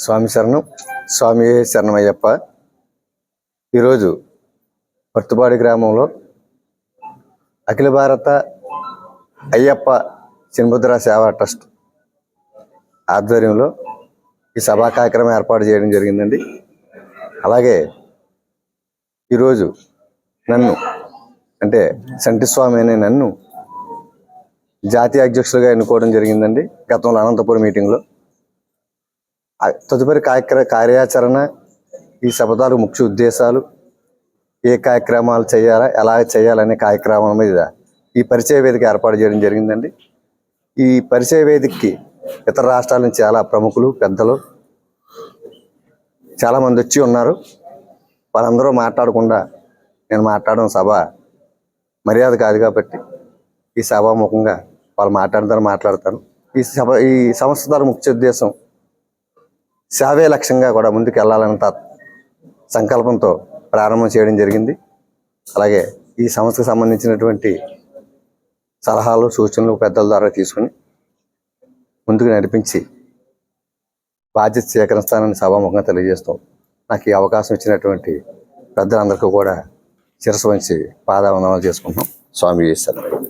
స్వామి శరణం. స్వామి శరణమయ్యప్ప. ఈరోజు పర్తుపాడి గ్రామంలో అఖిల భారత అయ్యప్ప చిన్ముద్ర సేవా ట్రస్ట్ ఆధ్వర్యంలో ఈ సభా కార్యక్రమం ఏర్పాటు చేయడం జరిగిందండి. అలాగే ఈరోజు నన్ను అంటే సంటి స్వామి అనే నన్ను జాతీయ అధ్యక్షులుగా ఎన్నుకోవడం జరిగిందండి గతంలో అనంతపురం మీటింగ్లో. తదుపరి కార్యాచరణ, ఈ సభతాలకు ముఖ్య ఉద్దేశాలు, ఏ కార్యక్రమాలు చేయాలా, ఎలా చేయాలనే కార్యక్రమం మీద ఈ పరిచయ వేదిక ఏర్పాటు చేయడం జరిగిందండి. ఈ పరిచయ వేదికకి ఇతర రాష్ట్రాల నుంచి చాలా ప్రముఖులు, పెద్దలు చాలామంది వచ్చి ఉన్నారు. వాళ్ళందరూ మాట్లాడకుండా నేను మాట్లాడడం సభ మర్యాద కాదు కాబట్టి ఈ సభాముఖంగా వాళ్ళు మాట్లాడతాను. ఈ సంస్థ ద్వారా ముఖ్య ఉద్దేశం సేవే లక్ష్యంగా కూడా ముందుకు వెళ్ళాలన్న సంకల్పంతో ప్రారంభం చేయడం జరిగింది. అలాగే ఈ సంస్థకు సంబంధించినటువంటి సలహాలు, సూచనలు పెద్దల ద్వారా తీసుకుని ముందుకు నడిపించి బాధ్యత స్వీకరిస్తానని సభాముఖంగా తెలియజేస్తాం. నాకు ఈ అవకాశం ఇచ్చినటువంటి పెద్దలందరికీ కూడా శిరస్సు వంచి పాదావందనాలు చేసుకుంటున్నాం. స్వామి శరణం.